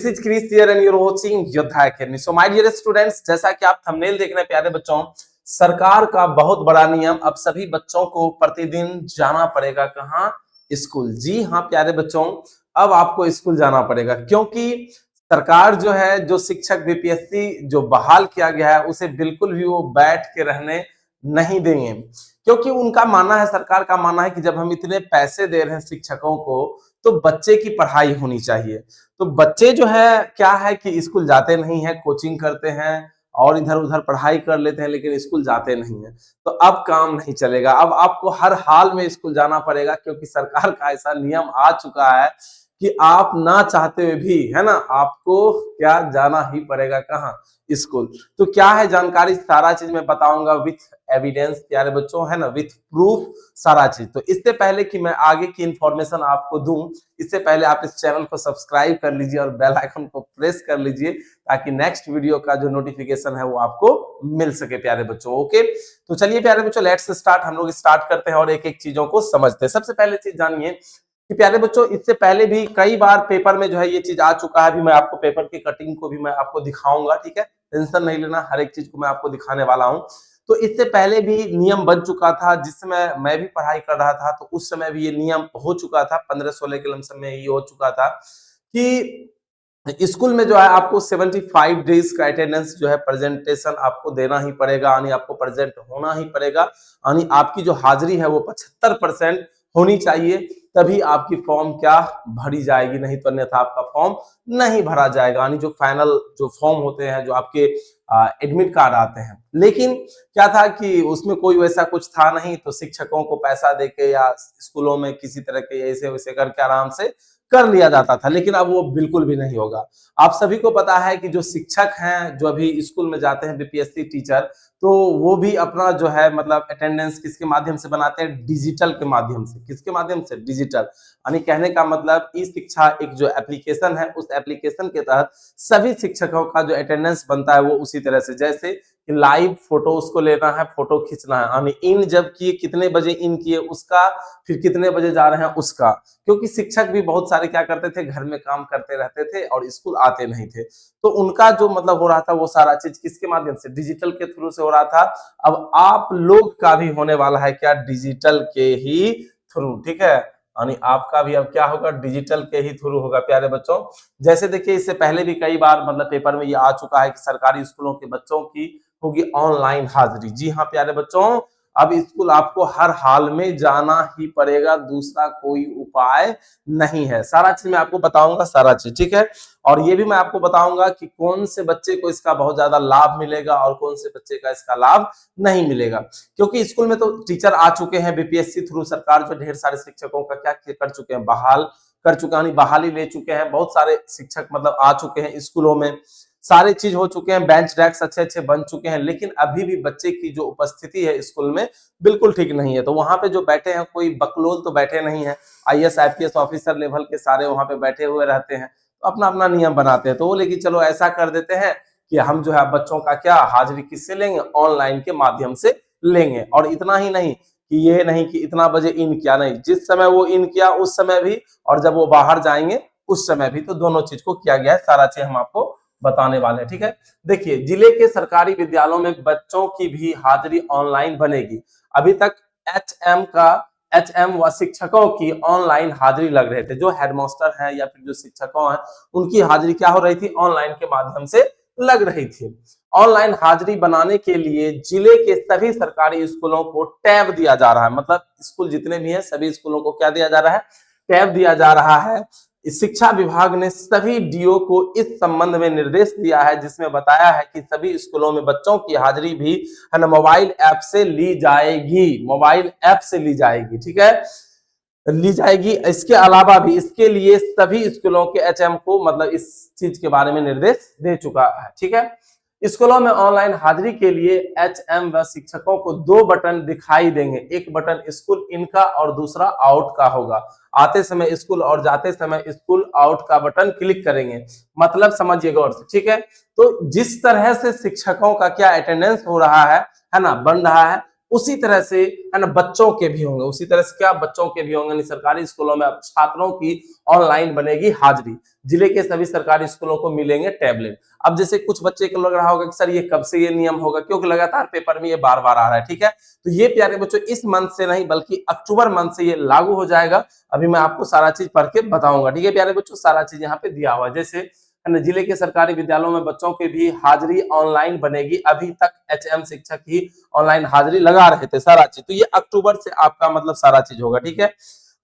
This is Chris here and you're watching Yoddha Academy. So my dear students, जैसा कि आप thumbnail देख रहे हैं प्यारे बच्चों, सरकार का बहुत बड़ा नियम, अब सभी बच्चों को प्रतिदिन जाना पड़ेगा कहाँ? स्कूल। जी हाँ प्यारे बच्चों, अब आपको स्कूल जाना पड़ेगा क्योंकि सरकार जो है, जो शिक्षक बीपीएससी जो बहाल किया गया है, उसे बिल्कुल भी वो बैठ के रहने नहीं देंगे, क्योंकि उनका मानना है, सरकार का मानना है कि जब हम इतने पैसे दे रहे हैं शिक्षकों को, तो बच्चे की पढ़ाई होनी चाहिए। तो बच्चे जो है क्या है कि स्कूल जाते नहीं है, कोचिंग करते हैं और इधर उधर पढ़ाई कर लेते हैं, लेकिन स्कूल जाते नहीं है। तो अब काम नहीं चलेगा, अब आपको हर हाल में स्कूल जाना पड़ेगा, क्योंकि सरकार का ऐसा नियम आ चुका है कि आप ना चाहते हुए भी, है ना, आपको क्या जाना ही पड़ेगा, कहाँ? स्कूल। तो क्या है जानकारी, सारा चीज मैं बताऊंगा विथ एविडेंस प्यारे बच्चों, है ना, विथ प्रूफ सारा चीज। तो इससे पहले कि मैं आगे की इंफॉर्मेशन आपको दूं, इससे पहले आप इस चैनल को सब्सक्राइब कर लीजिए और बेल आइकन को प्रेस कर लीजिए, ताकि नेक्स्ट वीडियो का जो नोटिफिकेशन है वो आपको मिल सके प्यारे बच्चों। ओके, तो चलिए प्यारे बच्चों, लेट्स स्टार्ट। हम लोग स्टार्ट करते हैं और एक एक चीजों को समझते हैं। सबसे पहले चीज जानिए कि प्यारे बच्चों, इससे पहले भी कई बार पेपर में जो है ये चीज आ चुका है। अभी मैं आपको पेपर की कटिंग को भी मैं आपको दिखाऊंगा, ठीक है, टेंशन नहीं लेना, हर एक चीज को मैं आपको दिखाने वाला हूं। तो इससे पहले भी नियम बन चुका था, जिस समय मैं भी पढ़ाई कर रहा था, तो उस समय भी ये नियम हो चुका था, 15-16 के लमसम में ये हो चुका था कि स्कूल में जो है आपको 75 डेज का अटेंडेंस जो है प्रेजेंटेशन आपको देना ही पड़ेगा, यानी आपको प्रेजेंट होना ही पड़ेगा, यानी आपकी जो हाजिरी है वो 75% होनी चाहिए, तभी आपकी फॉर्म क्या भरी जाएगी, नहीं तो अन्यथा आपका फॉर्म नहीं भरा जाएगा, यानी जो फाइनल जो फॉर्म होते हैं, जो आपके एडमिट कार्ड आते हैं। लेकिन क्या था कि उसमें कोई वैसा कुछ था नहीं, तो शिक्षकों को पैसा देके या स्कूलों में किसी तरह के ऐसे वैसे करके आराम से कर लिया जाता था, लेकिन अब वो बिल्कुल भी नहीं होगा। आप सभी को पता है कि जो शिक्षक हैं, जो अभी स्कूल में जाते हैं बीपीएससी टीचर, तो वो भी अपना जो है मतलब अटेंडेंस किसके माध्यम से बनाते हैं? डिजिटल के माध्यम से। किसके माध्यम से? डिजिटल। यानी कहने का मतलब ई शिक्षा एक जो एप्लीकेशन है, उस एप्लीकेशन के तहत सभी शिक्षकों का जो अटेंडेंस बनता है वो उसी तरह से, जैसे लाइव फोटो उसको लेना है, फोटो खींचना है, यानी इन जब किए, कितने बजे इन किए उसका, फिर कितने बजे जा रहे हैं उसका, क्योंकि शिक्षक भी बहुत सारे क्या करते थे, घर में काम करते रहते थे और स्कूल आते नहीं थे, तो उनका जो मतलब हो रहा था वो सारा चीज किसके माध्यम से? डिजिटल के थ्रू से हो रहा था। अब आप लोग का भी होने वाला है क्या? डिजिटल के ही थ्रू, ठीक है, यानी आपका भी अब क्या होगा? डिजिटल के ही थ्रू होगा प्यारे बच्चों। जैसे देखिए, इससे पहले भी कई बार मतलब पेपर में ये आ चुका है कि सरकारी स्कूलों के बच्चों की होगी ऑनलाइन हाजिरी। जी हाँ प्यारे बच्चों, अब स्कूल आपको हर हाल में जाना ही पड़ेगा, दूसरा कोई उपाय नहीं है। सारा चीज मैं आपको बताऊंगा, सारा चीज, ठीक है, और ये भी मैं आपको बताऊंगा कि कौन से बच्चे को इसका बहुत ज्यादा लाभ मिलेगा और कौन से बच्चे का इसका लाभ नहीं मिलेगा, क्योंकि स्कूल में तो टीचर आ चुके हैं बीपीएससी थ्रू। सरकार जो ढेर सारे शिक्षकों का क्या कर चुके हैं? बहाल कर चुके हैं, बहाली ले चुके हैं, बहुत सारे शिक्षक मतलब आ चुके हैं स्कूलों में, सारे चीज हो चुके हैं, बेंच डेस्क अच्छे अच्छे बन चुके हैं, लेकिन अभी भी बच्चे की जो उपस्थिति है स्कूल में बिल्कुल ठीक नहीं है। तो वहां पे जो बैठे हैं, कोई बकलोल तो बैठे नहीं है, आईएएस आईपीएस ऑफिसर लेवल के सारे वहां पे बैठे हुए रहते हैं, तो अपना अपना नियम बनाते हैं। तो वो लेकिन चलो ऐसा कर देते हैं कि हम जो है बच्चों का क्या हाजिरी किससे लेंगे? ऑनलाइन के माध्यम से लेंगे। और इतना ही नहीं कि ये नहीं कि इतना बजे इन किया, नहीं, जिस समय वो इन किया उस समय भी, और जब वो बाहर जाएंगे उस समय भी, तो दोनों चीज को किया गया है। सारा चीज हम आपको बताने वाले हैं, ठीक है। देखिए, जिले के सरकारी विद्यालयों में बच्चों की भी हाजिरी ऑनलाइन बनेगी। अभी तक एचएम व शिक्षकों की ऑनलाइन हाजिरी लग रहे थे, जो हेडमास्टर हैं या फिर जो शिक्षकों हैं, उनकी हाजिरी क्या हो रही थी? ऑनलाइन के माध्यम से लग रही थी। ऑनलाइन हाजिरी बनाने के लिए जिले के सभी सरकारी स्कूलों को टैब दिया जा रहा है, मतलब स्कूल जितने भी हैं सभी स्कूलों को क्या दिया जा रहा है? टैब दिया जा रहा है। शिक्षा विभाग ने सभी डीओ को इस संबंध में निर्देश दिया है, जिसमें बताया है कि सभी स्कूलों में बच्चों की हाजिरी भी है ना मोबाइल ऐप से ली जाएगी, मोबाइल ऐप से ली जाएगी, ठीक है, ली जाएगी। इसके अलावा भी इसके लिए सभी स्कूलों के एचएम को मतलब इस चीज के बारे में निर्देश दे चुका है, ठीक है। स्कूलों में ऑनलाइन हाजिरी के लिए एचएम व शिक्षकों को 2 बटन दिखाई देंगे, एक बटन स्कूल इन का और दूसरा आउट का होगा। आते समय स्कूल और जाते समय स्कूल आउट का बटन क्लिक करेंगे, मतलब समझिएगा और से, ठीक है। तो जिस तरह से शिक्षकों का क्या अटेंडेंस हो रहा है ना, बन रहा है, उसी तरह से है ना बच्चों के भी होंगे, उसी तरह से क्या बच्चों के भी होंगे। सरकारी स्कूलों में अब छात्रों की ऑनलाइन बनेगी हाजिरी, जिले के सभी सरकारी स्कूलों को मिलेंगे टैबलेट। अब जैसे कुछ बच्चे को लग रहा होगा कि सर ये कब से ये नियम होगा, क्योंकि लगातार पेपर में ये बार बार आ रहा है, ठीक है। तो ये प्यारे बच्चों इस मंथ से नहीं बल्कि अक्टूबर मंथ से ये लागू हो जाएगा। अभी मैं आपको सारा चीज पढ़ के बताऊंगा, ठीक है प्यारे बच्चों, सारा चीज यहाँ पे दिया हुआ है। जैसे जिले के सरकारी विद्यालयों में बच्चों की भी हाजिरी ऑनलाइन बनेगी। अभी तक एचएम शिक्षक ही ऑनलाइन हाजिरी लगा रहे थे सारा चीज, तो ये अक्टूबर से आपका मतलब सारा चीज होगा, ठीक है।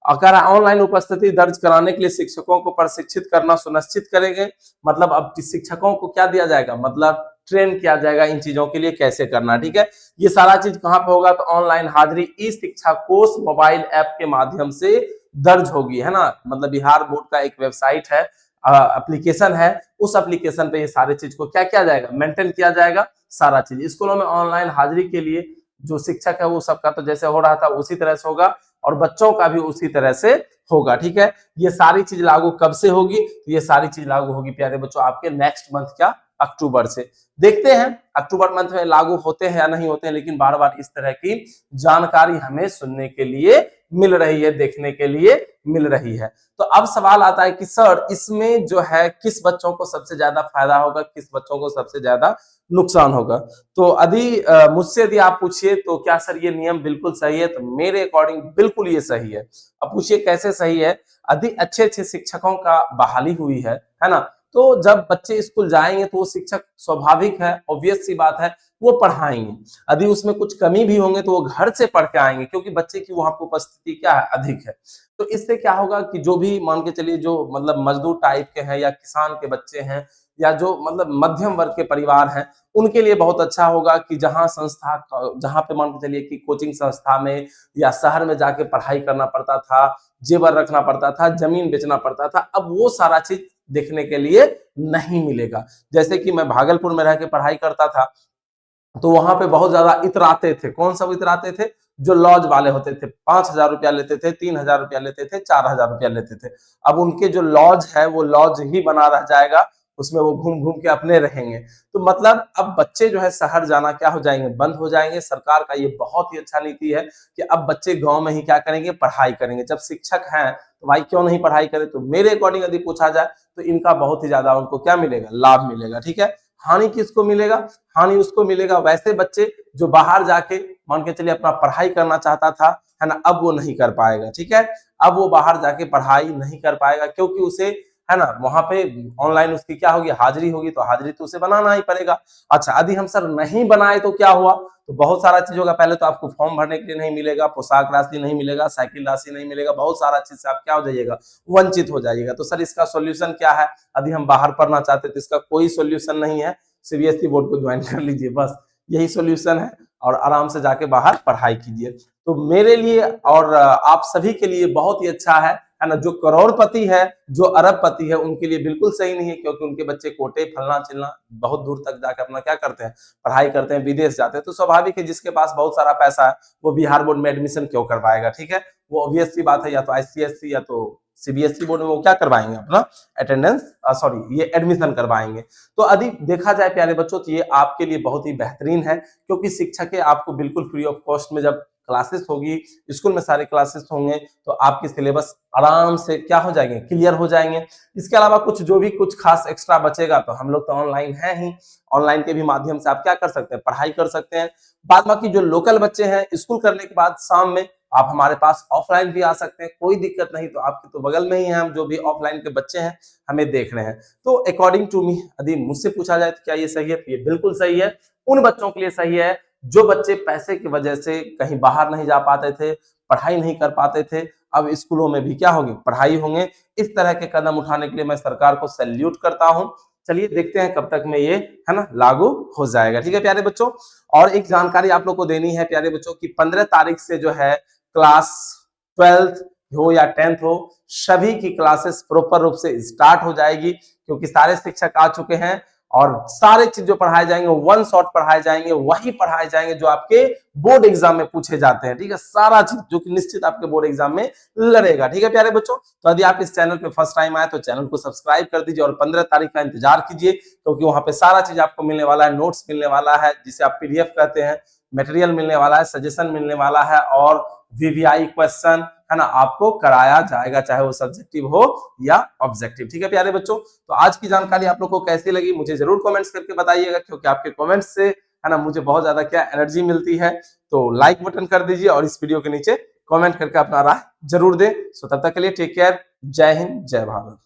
अगर ऑनलाइन उपस्थिति दर्ज कराने के लिए शिक्षकों को प्रशिक्षित करना सुनिश्चित करेंगे। मतलब अब शिक्षकों को क्या दिया जाएगा, मतलब ट्रेन किया जाएगा इन चीजों के लिए कैसे करना, ठीक है। ये सारा चीज कहाँ पे होगा, तो ऑनलाइन हाजिरी ई शिक्षा कोष मोबाइल ऐप के माध्यम से दर्ज होगी, है ना। मतलब बिहार बोर्ड का एक वेबसाइट है, एप्लीकेशन है, उस एप्लीकेशन पे ये सारे चीज को क्या किया जाएगा, मेंटेन किया जाएगा सारा चीज। स्कूलों में ऑनलाइन हाजिरी के लिए जो शिक्षक है वो सबका तो जैसे हो रहा था उसी तरह से होगा, और बच्चों का भी उसी तरह से होगा, ठीक है। ये सारी चीज लागू कब से होगी, तो ये सारी चीज लागू होगी प्यारे बच्चों आपके नेक्स्ट मंथ क्या, अक्टूबर से। देखते हैं अक्टूबर मंथ में लागू होते हैं या नहीं होते हैं, लेकिन बार बार इस तरह की जानकारी हमें सुनने के लिए मिल रही है, देखने के लिए मिल रही है। तो अब सवाल आता है कि सर इसमें जो है किस बच्चों को सबसे ज्यादा फायदा होगा, किस बच्चों को सबसे ज्यादा नुकसान होगा। तो यदि मुझसे यदि आप पूछिए तो क्या सर ये नियम बिल्कुल सही है, तो मेरे अकॉर्डिंग बिल्कुल ये सही है। अब पूछिए कैसे सही है, यदि अच्छे अच्छे शिक्षकों का बहाली हुई है ना, तो जब बच्चे स्कूल जाएंगे तो वो शिक्षक स्वाभाविक है, ऑब्वियस सी बात है, वो पढ़ाएंगे। यदि उसमें कुछ कमी भी होंगे तो वो घर से पढ़ के आएंगे, क्योंकि बच्चे की वहां पर उपस्थिति क्या है, अधिक है। तो इससे क्या होगा कि जो भी मान के चलिए जो मतलब मजदूर टाइप के हैं या किसान के बच्चे हैं या जो मतलब मध्यम वर्ग के परिवार हैं, उनके लिए बहुत अच्छा होगा कि जहां पे मान के चलिए कि कोचिंग संस्था में या शहर में जाके पढ़ाई करना पड़ता था, जेवर रखना पड़ता था, जमीन बेचना पड़ता था, अब वो सारा चीज देखने के लिए नहीं मिलेगा। जैसे कि मैं भागलपुर में रह के पढ़ाई करता था, तो वहां पे बहुत ज्यादा इतराते थे। कौन सब इतराते थे, जो लॉज वाले होते थे, 5,000 रुपया लेते थे, 3,000 रुपया लेते थे, 4,000 रुपया लेते थे। अब उनके जो लॉज है वो लॉज ही बना रह जाएगा, उसमें वो घूम घूम के अपने रहेंगे। तो मतलब अब बच्चे जो है शहर जाना क्या हो जाएंगे, बंद हो जाएंगे। सरकार का ये बहुत ही अच्छा नीति है कि अब बच्चे गांव में ही क्या करेंगे, पढ़ाई करेंगे। जब शिक्षक हैं तो भाई क्यों नहीं पढ़ाई करें। तो मेरे अकॉर्डिंग यदि पूछा जाए तो इनका बहुत ही ज्यादा उनको क्या मिलेगा, लाभ मिलेगा, ठीक है। हानि किसको मिलेगा, हानि उसको मिलेगा वैसे बच्चे जो बाहर जाके मान के चलिए अपना पढ़ाई करना चाहता था, है ना, अब वो नहीं कर पाएगा, ठीक है। अब वो बाहर जाके पढ़ाई नहीं कर पाएगा, क्योंकि उसे है ना वहां पे ऑनलाइन उसकी क्या होगी, हाजिरी होगी, तो हाजिरी तो उसे बनाना ही पड़ेगा। अच्छा यदि हम सर नहीं बनाए तो क्या हुआ, तो बहुत सारा चीज होगा। पहले तो आपको फॉर्म भरने के लिए नहीं मिलेगा, पोशाक राशि नहीं मिलेगा, साइकिल राशि नहीं मिलेगा, बहुत सारा चीज से आप क्या हो जाइएगा, वंचित हो जाइएगा। तो सर इसका सोल्यूशन क्या है, यदि हम बाहर पढ़ना चाहते तो इसका कोई सोल्यूशन नहीं है, सीबीएसई बोर्ड को ज्वाइन कर लीजिए, बस यही सोल्यूशन है, और आराम से जाके बाहर पढ़ाई कीजिए। तो मेरे लिए और आप सभी के लिए बहुत ही अच्छा है ना। जो करोड़पति है, जो अरबपति है, उनके लिए बिल्कुल सही नहीं है, क्योंकि उनके बच्चे कोटे फलना चिलना बहुत दूर तक जाकर अपना क्या करते हैं, पढ़ाई करते हैं, विदेश जाते हैं। तो स्वाभाविक है जिसके पास बहुत सारा पैसा है वो बिहार बोर्ड में एडमिशन क्यों करवाएगा, ठीक है। वो ऑब्वियस सी बात है, या तो आईसीएसई या तो सीबीएसई बोर्ड में वो क्या करवाएंगे, अपना अटेंडेंस सॉरी ये एडमिशन करवाएंगे। तो यदि देखा जाए प्यारे बच्चों तो ये आपके लिए बहुत ही बेहतरीन है, क्योंकि शिक्षक आपको बिल्कुल फ्री ऑफ कॉस्ट में जब क्लासेस होगी, स्कूल में सारे क्लासेस होंगे, तो आपके सिलेबस आराम से क्या हो जाएंगे, क्लियर हो जाएंगे। इसके अलावा कुछ जो भी कुछ खास एक्स्ट्रा बचेगा तो हम लोग तो ऑनलाइन है ही, ऑनलाइन के भी माध्यम से आप क्या कर सकते हैं, पढ़ाई कर सकते हैं। बाद बाकी जो लोकल बच्चे हैं स्कूल करने के बाद शाम में आप हमारे पास ऑफलाइन भी आ सकते हैं, कोई दिक्कत नहीं। तो आपके तो बगल में ही हैं हम, जो भी ऑफलाइन के बच्चे हैं हमें देख रहे हैं। तो अकॉर्डिंग टू मी यदि मुझसे पूछा जाए तो क्या ये सही है, तो ये बिल्कुल सही है। उन बच्चों के लिए सही है जो बच्चे पैसे की वजह से कहीं बाहर नहीं जा पाते थे, पढ़ाई नहीं कर पाते थे, अब स्कूलों में भी क्या होगी, पढ़ाई होंगे। इस तरह के कदम उठाने के लिए मैं सरकार को सैल्यूट करता हूं। चलिए देखते हैं कब तक में ये है ना लागू हो जाएगा, ठीक है प्यारे बच्चों। और एक जानकारी आप लोग को देनी है प्यारे बच्चों की 15 तारीख से जो है क्लास 12th हो या 10th हो, सभी की क्लासेस प्रॉपर रूप से स्टार्ट हो जाएगी, क्योंकि सारे शिक्षक आ चुके हैं और सारे चीज जो पढ़ाए जाएंगे वन शॉट पढ़ाए जाएंगे, वही पढ़ाए जाएंगे जो आपके बोर्ड एग्जाम में पूछे जाते हैं, ठीक है। सारा चीज जो कि निश्चित आपके बोर्ड एग्जाम में लड़ेगा, ठीक है प्यारे बच्चों। तो यदि आप इस चैनल पे फर्स्ट टाइम आए तो चैनल को सब्सक्राइब कर दीजिए और 15 तारीख का इंतजार कीजिए, क्योंकि वहां पे सारा चीज आपको मिलने वाला है, नोट्स मिलने वाला है जिसे आप पीडीएफ कहते हैं, मटेरियल मिलने वाला है, सजेशन मिलने वाला है और वीवीआई क्वेश्चन है ना आपको कराया जाएगा, चाहे वो सब्जेक्टिव हो या ऑब्जेक्टिव। ठीक है प्यारे बच्चों, तो आज की जानकारी आप लोग को कैसी लगी मुझे जरूर कमेंट्स करके बताइएगा, क्योंकि आपके कमेंट्स से है ना मुझे बहुत ज्यादा क्या एनर्जी मिलती है। तो लाइक बटन कर दीजिए और इस वीडियो के नीचे कमेंट करके अपना राय जरूर दें। सो तब तक के लिए टेक केयर, जय हिंद, जय भारत।